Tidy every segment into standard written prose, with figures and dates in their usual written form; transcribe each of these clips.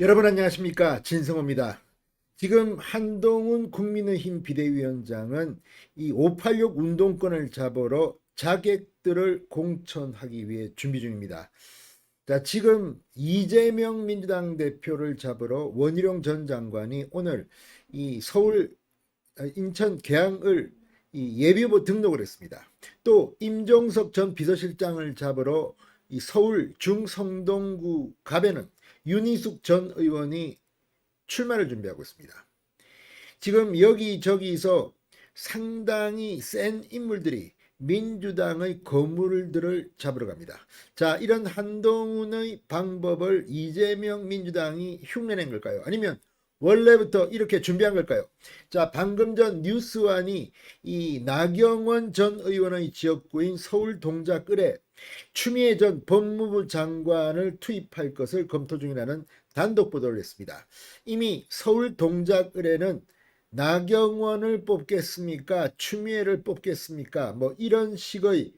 여러분 안녕하십니까, 진성호입니다. 지금 한동훈 국민의힘 비대위원장은 이 586 운동권을 잡으러 자객들을 공천하기 위해 준비 중입니다. 자, 지금 이재명 민주당 대표를 잡으러 원희룡 전 장관이 오늘 이 서울 인천 계양을 이 예비후보 등록을 했습니다. 또 임종석 전 비서실장을 잡으러 이 서울 중성동구 갑에는 윤희숙 전 의원이 출마를 준비하고 있습니다. 지금 여기저기서 상당히 센 인물들이 민주당의 거물들을 잡으러 갑니다. 자, 이런 한동훈의 방법을 이재명 민주당이 흉내낸 걸까요? 아니면 원래부터 이렇게 준비한 걸까요? 자, 방금 전 뉴스완이 이 나경원 전 의원의 지역구인 서울 동작을에 추미애 전 법무부 장관을 투입할 것을 검토 중이라는 단독 보도를 했습니다. 이미 서울 동작을에는 나경원을 뽑겠습니까? 추미애를 뽑겠습니까? 뭐 이런 식의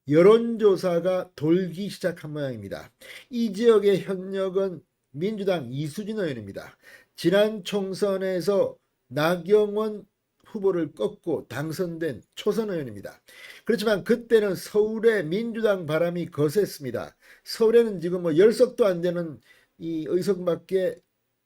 여론조사가 돌기 시작한 모양입니다. 이 지역의 현역은 민주당 이수진 의원입니다. 지난 총선에서 나경원 후보를 꺾고 당선된 초선 의원입니다. 그렇지만 그때는 서울에 민주당 바람이 거셌습니다. 서울에는 지금 뭐 10석도 안 되는 이 의석밖에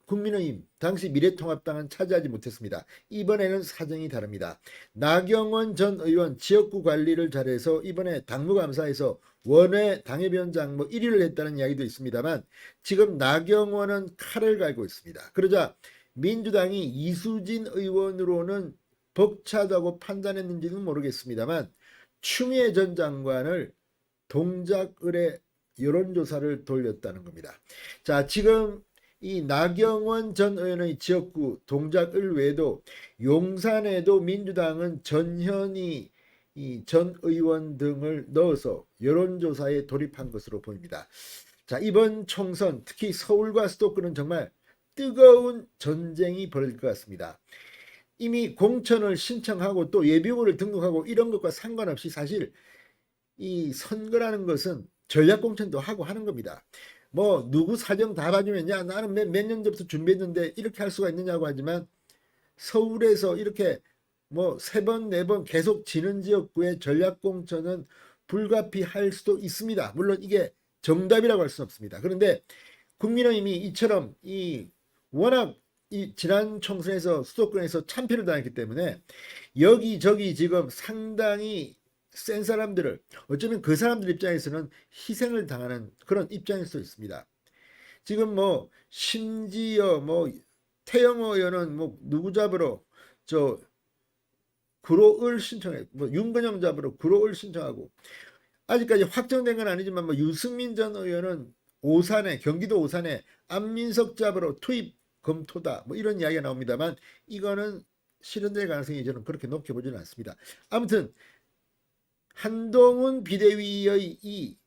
국민의힘 당시 미래통합당은 차지하지 못했습니다. 이번에는 사정이 다릅니다. 나경원 전 의원 지역구 관리를 잘해서 이번에 당무감사에서 원외 당협위원장 뭐 1위를 했다는 이야기도 있습니다만 지금 나경원은 칼을 갈고 있습니다. 그러자 민주당이 이수진 의원으로는 벅차다고 판단했는지는 모르겠습니다만 추미애 전 장관을 동작을에 여론조사를 돌렸다는 겁니다. 자, 지금 이 나경원 전 의원의 지역구 동작을 외에도 용산에도 민주당은 전현희 전 의원 등을 넣어서 여론조사에 돌입한 것으로 보입니다. 자, 이번 총선 특히 서울과 수도권은 정말 뜨거운 전쟁이 벌어질 것 같습니다. 이미 공천을 신청하고 또 예비후보를 등록하고 이런 것과 상관없이 사실 이 선거라는 것은 전략공천도 하고 하는 겁니다. 뭐 누구 사정 다 봐주면 야 나는 몇 년 전부터 준비했는데 이렇게 할 수가 있느냐고 하지만 서울에서 이렇게 뭐 세 번, 네 번 계속 지는 지역구의 전략공천은 불가피할 수도 있습니다. 물론 이게 정답이라고 할 수는 없습니다. 그런데 국민의힘이 이처럼 이 워낙 이 지난 총선에서 수도권에서 참패를 당했기 때문에 여기저기 지금 상당히 센 사람들을 어쩌면 그 사람들 입장에서는 희생을 당하는 그런 입장일 수도 있습니다. 지금 뭐 심지어 뭐 태영호 의원은 뭐 누구 잡으러 저 구로을 신청해 뭐 윤건영 잡으러 구로을 신청하고 아직까지 확정된 건 아니지만 뭐 유승민 전 의원은 오산에 경기도 오산에 안민석 잡으러 투입 검토다 뭐 이런 이야기가 나옵니다만 이거는 실현될 가능성이 저는 그렇게 높게 보지는 않습니다. 아무튼 한동훈 비대위의 이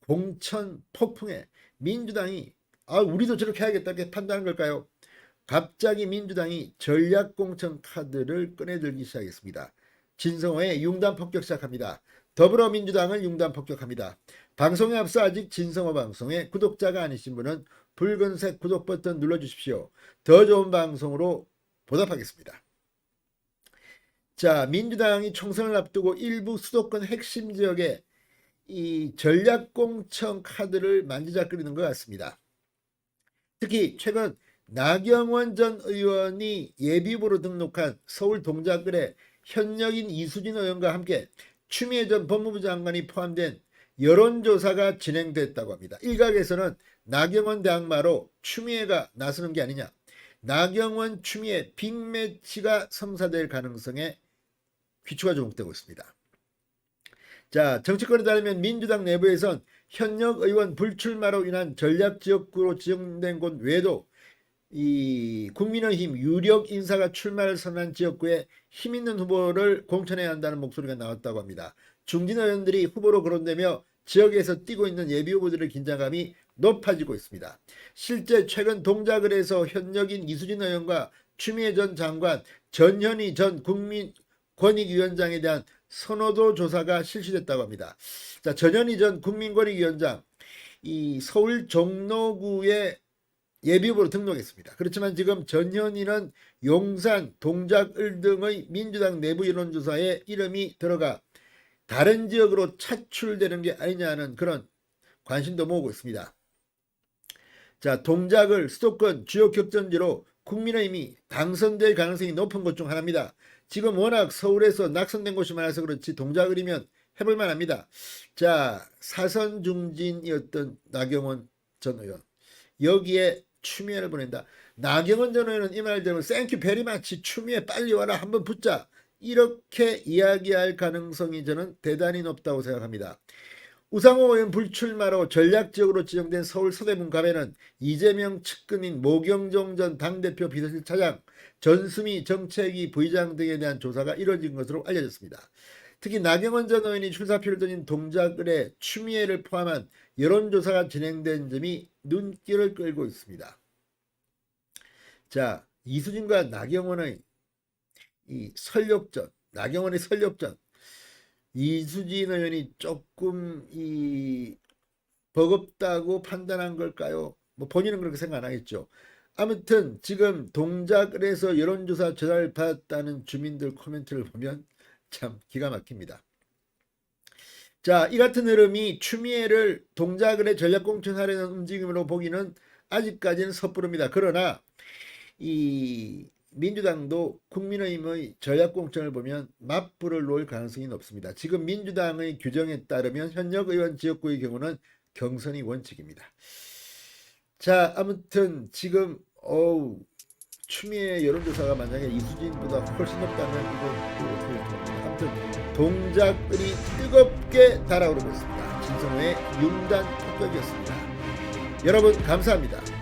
공천 폭풍에 민주당이 우리도 저렇게 해야겠다 이렇게 판단한 걸까요? 갑자기 민주당이 전략공천 카드를 꺼내들기 시작했습니다. 진성호의 융단 폭격 시작합니다. 더불어민주당을 융단 폭격합니다. 방송에 앞서 아직 진성호 방송의 구독자가 아니신 분은 붉은색 구독 버튼 눌러주십시오. 더 좋은 방송으로 보답하겠습니다. 자, 민주당이 총선을 앞두고 일부 수도권 핵심 지역에 이 전략공천 카드를 만지작거리는 것 같습니다. 특히 최근 나경원 전 의원이 예비후보로 등록한 서울 동작을에 현역인 이수진 의원과 함께 추미애 전 법무부 장관이 포함된 여론조사가 진행됐다고 합니다. 일각에서는 나경원 대항마로 추미애가 나서는 게 아니냐, 나경원 추미애 빅매치가 성사될 가능성에 귀추가 주목되고 있습니다. 자, 정치권에 따르면 민주당 내부에선 현역 의원 불출마로 인한 전략지역구로 지정된 곳 외에도 이 국민의힘 유력 인사가 출마를 선언한 지역구에 힘 있는 후보를 공천해야 한다는 목소리가 나왔다고 합니다. 중진 의원들이 후보로 거론되며 지역에서 뛰고 있는 예비 후보들의 긴장감이 높아지고 있습니다. 실제 최근 동작을에서 현역인 이수진 의원과 추미애 전 장관, 전현희 전 국민권익위원장에 대한 선호도 조사가 실시됐다고 합니다. 자, 전현희 전 국민권익위원장, 이 서울 종로구의 예비후보로 등록했습니다. 그렇지만 지금 전현희는 용산, 동작을 등의 민주당 내부 여론조사에 이름이 들어가 다른 지역으로 차출되는 게 아니냐는 그런 관심도 모으고 있습니다. 자, 동작을 수도권 주요 격전지로 국민의힘이 당선될 가능성이 높은 곳 중 하나입니다. 지금 워낙 서울에서 낙선된 곳이 많아서 그렇지 동작을이면 해볼 만합니다. 자, 사선 중진이었던 나경원 전 의원, 여기에 추미애를 보낸다. 나경원 전 의원은 이 말 들으면 땡큐 베리 마치 추미애 빨리 와라 한번 붙자 이렇게 이야기할 가능성이 저는 대단히 높다고 생각합니다. 우상호 의원 불출마로 전략지역으로 지정된 서울 서대문 갑에는 이재명 측근인 모경정 전 당대표 비서실 차장, 전수미 정책위 부의장 등에 대한 조사가 이뤄진 것으로 알려졌습니다. 특히 나경원 전 의원이 출사표를 던진 동작을에 추미애를 포함한 여론조사가 진행된 점이 눈길을 끌고 있습니다. 자, 이수진과 나경원의 이 설욕전, 나경원의 설욕전, 이수진 의원이 조금 버겁다고 판단한 걸까요? 뭐 본인은 그렇게 생각 안 하겠죠. 아무튼 지금 동작을에서 여론조사 전화를 받았다는 주민들 코멘트를 보면 참 기가 막힙니다. 자, 이 같은 흐름이 추미애를 동작을에 전략공천하려는 움직임으로 보기는 아직까지는 섣부릅니다. 그러나 이 민주당도 국민의힘의 전략공천을 보면 맞불을 놓을 가능성이 높습니다. 지금 민주당의 규정에 따르면 현역 의원 지역구의 경우는 경선이 원칙입니다. 자, 아무튼 지금 추미애 여론조사가 만약에 이수진보다 훨씬 높다면 이건 또 어떻게 됩니까? 아무튼 동작을이 뜨겁게 달아오르고 있습니다. 진성호의 융단 폭격이었습니다. 여러분 감사합니다.